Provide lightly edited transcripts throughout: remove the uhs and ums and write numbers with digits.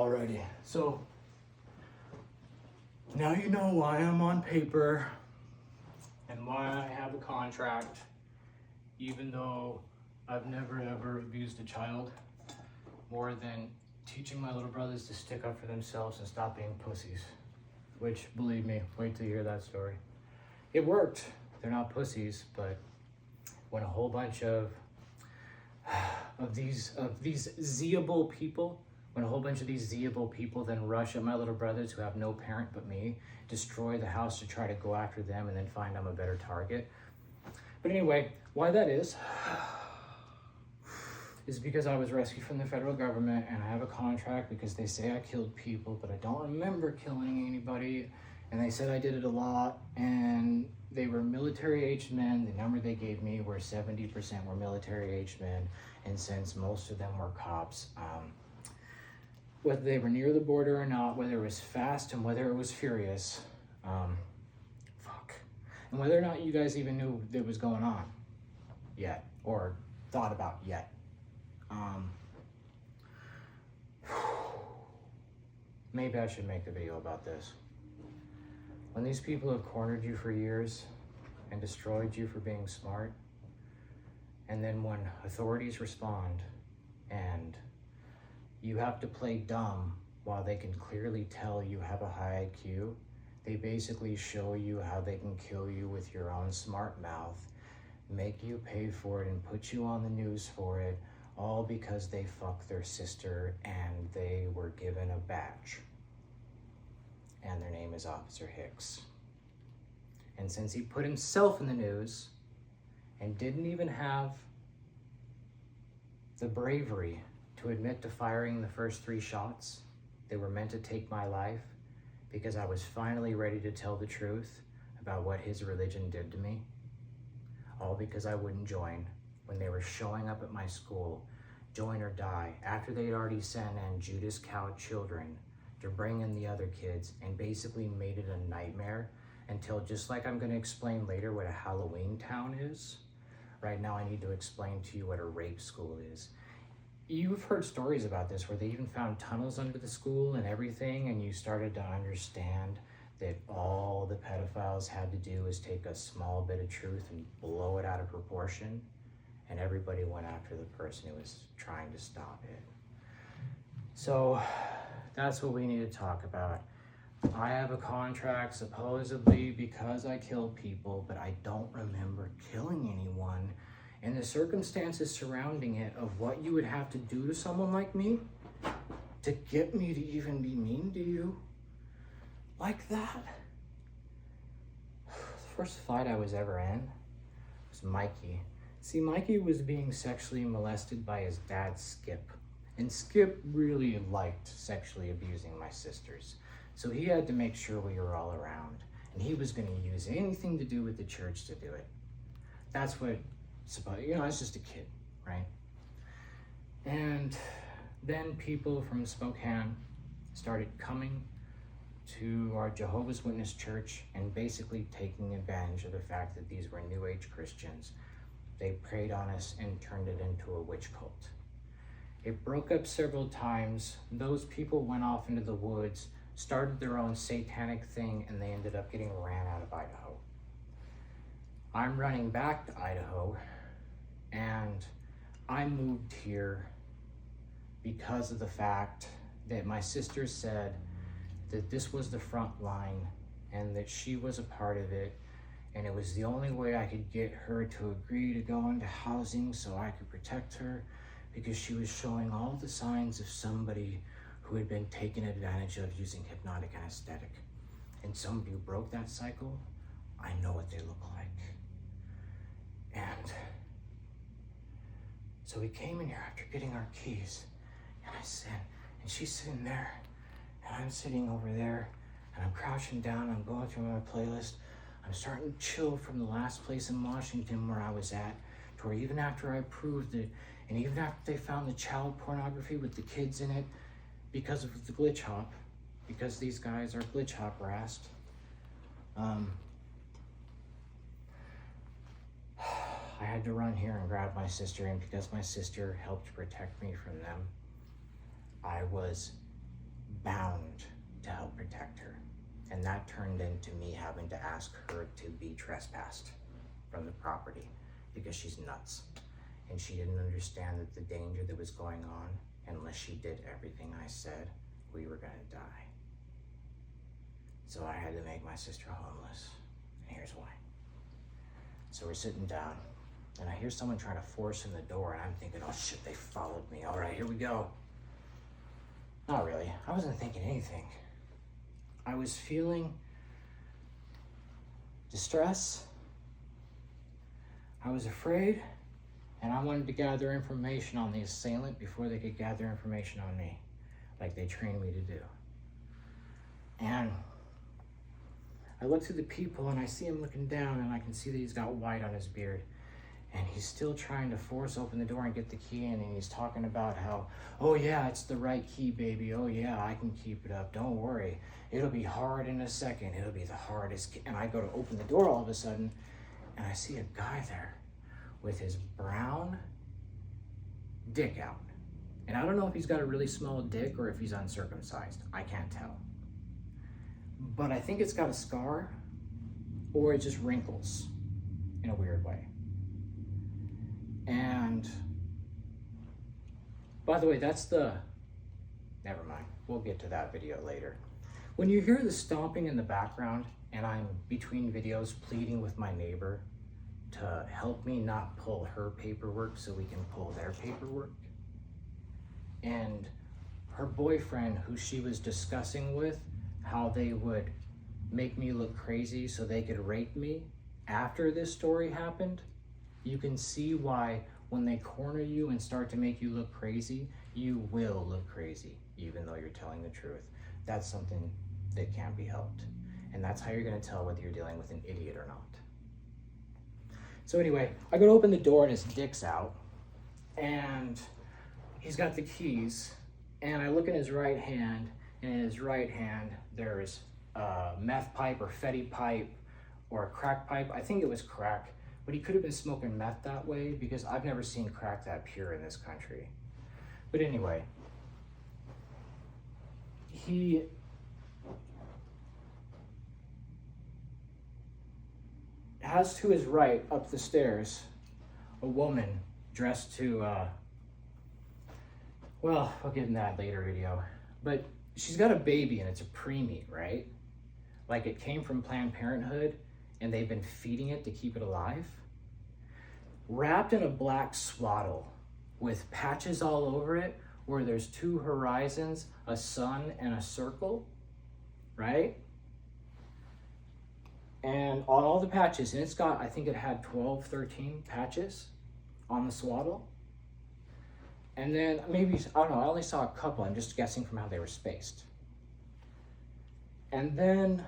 Alrighty, so now you know why I'm on paper and why I have a contract, even though I've never ever abused a child more than teaching my little brothers to stick up for themselves and stop being pussies. Which, believe me, wait till you hear that story. It worked. They're not pussies, but when a whole bunch of these zeeable people, when a whole bunch of these zeeable people then rush at my little brothers who have no parent but me, destroy the house to try to go after them and then find I'm a better target. But anyway, why that is because I was rescued from the federal government and I have a contract because they say I killed people, but I don't remember killing anybody. And they said I did it a lot, and they were military-aged men. The number they gave me were 70% were military-aged men, and since most of them were cops, whether they were near the border or not, whether it was fast and whether it was furious, and whether or not you guys even knew that was going on yet, or thought about yet. Maybe I should make a video about this. When these people have cornered you for years and destroyed you for being smart, and then when authorities respond and you have to play dumb while they can clearly tell you have a high IQ, they basically show you how they can kill you with your own smart mouth, make you pay for it and put you on the news for it, all because they fucked their sister and they were given a badge. And their name is Officer Hicks. And since he put himself in the news and didn't even have the bravery to admit to firing the first 3 shots that were meant to take my life, because I was finally ready to tell the truth about what his religion did to me, all because I wouldn't join when they were showing up at my school, join or die, after they'd already sent in Judas Cow children to bring in the other kids and basically made it a nightmare until, just like I'm gonna explain later what a Halloween town is, right now I need to explain to you what a rape school is. You've heard stories about this where they even found tunnels under the school and everything, and you started to understand that all the pedophiles had to do was take a small bit of truth and blow it out of proportion, and everybody went after the person who was trying to stop it. So that's what we need to talk about. I have a contract supposedly because I killed people, but I don't remember killing anyone. And the circumstances surrounding it of what you would have to do to someone like me to get me to even be mean to you like that. The first fight I was ever in was Mikey. See, Mikey was being sexually molested by his dad, Skip. And Skip really liked sexually abusing my sisters. So he had to make sure we were all around. And he was going to use anything to do with the church to do it. That's what, I was just a kid, right? And then people from Spokane started coming to our Jehovah's Witness church and basically taking advantage of the fact that these were New Age Christians. They preyed on us and turned it into a witch cult. It broke up several times. Those people went off into the woods, started their own satanic thing, and they ended up getting ran out of Idaho. I'm running back to Idaho, and I moved here because of the fact that my sister said that this was the front line and that she was a part of it, and it was the only way I could get her to agree to go into housing so I could protect her, because she was showing all the signs of somebody who had been taken advantage of using hypnotic anesthetic. And somebody who broke that cycle, I know what they look like. And so we came in here after getting our keys, and and she's sitting there, and I'm sitting over there, and I'm crouching down, I'm going through my playlist. I'm starting to chill from the last place in Washington where I was at, to where even after I proved it, and even after they found the child pornography with the kids in it, because of the Glitchop, because these guys are Glitchop Rast, I had to run here and grab my sister, and because my sister helped protect me from them, I was bound to help protect her. And that turned into me having to ask her to be trespassed from the property because she's nuts. And she didn't understand that the danger that was going on, unless she did everything I said, we were gonna die. So I had to make my sister homeless. And here's why. So we're sitting down, and I hear someone trying to force in the door, and I'm thinking, oh shit, they followed me. All right, here we go. Not really. I wasn't thinking anything. I was feeling distress. I was afraid, and I wanted to gather information on the assailant before they could gather information on me, like they trained me to do. And I look through the people, and I see him looking down, and I can see that he's got white on his beard. And he's still trying to force open the door and get the key in, and he's talking about how, oh yeah, it's the right key, baby. Oh yeah, I can keep it up. Don't worry. It'll be hard in a second. It'll be the hardest. And I go to open the door all of a sudden, and I see a guy there with his brown dick out. And I don't know if he's got a really small dick or if he's uncircumcised. I can't tell. But I think it's got a scar, or it just wrinkles in a weird way. And by the way, never mind. We'll get to that video later. When you hear the stomping in the background, and I'm between videos pleading with my neighbor to help me not pull her paperwork so we can pull their paperwork. And her boyfriend, who she was discussing with, how they would make me look crazy so they could rape me after this story happened, you can see why when they corner you and start to make you look crazy, you will look crazy, even though you're telling the truth. That's something that can't be helped. And that's how you're gonna tell whether you're dealing with an idiot or not. So anyway, I go to open the door and his dick's out, and he's got the keys, and I look in his right hand, and in his right hand, there's a meth pipe or fetty pipe or a crack pipe. I think it was crack. But he could have been smoking meth that way because I've never seen crack that pure in this country. But anyway, he has to his right up the stairs a woman dressed to, well, I'll get in that later video. But she's got a baby and it's a preemie, right? Like it came from Planned Parenthood, and they've been feeding it to keep it alive, wrapped in a black swaddle with patches all over it where there's two horizons, a sun and a circle, right? And on all the patches, and it's got, I think it had 12, 13 patches on the swaddle. And then maybe, I don't know, I only saw a couple, I'm just guessing from how they were spaced. And then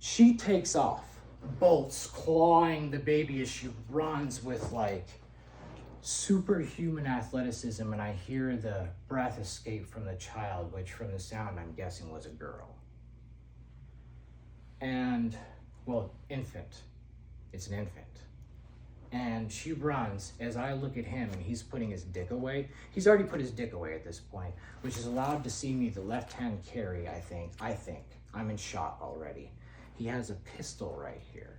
she takes off, bolts, clawing the baby as she runs with like superhuman athleticism, and I hear the breath escape from the child, which from the sound I'm guessing was a girl. And, well, infant. It's an infant. And she runs as I look at him, and he's putting his dick away. He's already put his dick away at this point, which is allowed to see me the left hand carry, I think. I'm in shock already. He has a pistol right here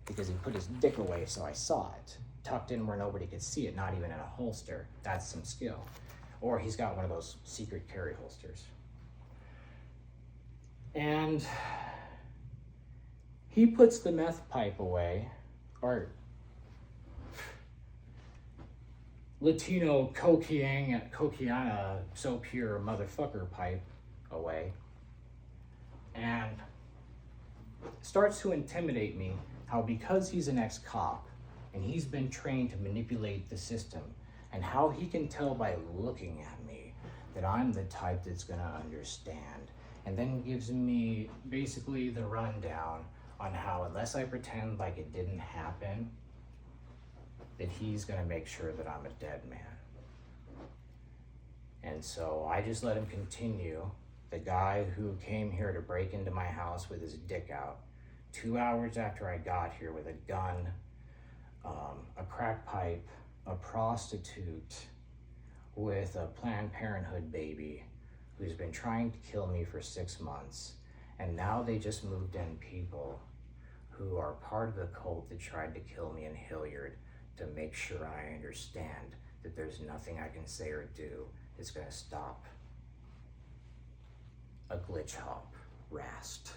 because he put his dick away, so I saw it. Tucked in where nobody could see it, not even in a holster. That's some skill. Or he's got one of those secret carry holsters. And he puts the meth pipe away, or Latino cocaine, so pure motherfucker pipe away, and starts to intimidate me how because he's an ex-cop and he's been trained to manipulate the system, and how he can tell by looking at me that I'm the type that's gonna understand, and then gives me basically the rundown on how unless I pretend like it didn't happen, that he's gonna make sure that I'm a dead man. And so I just let him continue. The guy who came here to break into my house with his dick out, 2 hours after I got here with a gun, a crack pipe, a prostitute, with a Planned Parenthood baby who's been trying to kill me for 6 months. And now they just moved in people who are part of the cult that tried to kill me in Hilliard to make sure I understand that there's nothing I can say or do that's gonna stop a Glitchop Rast.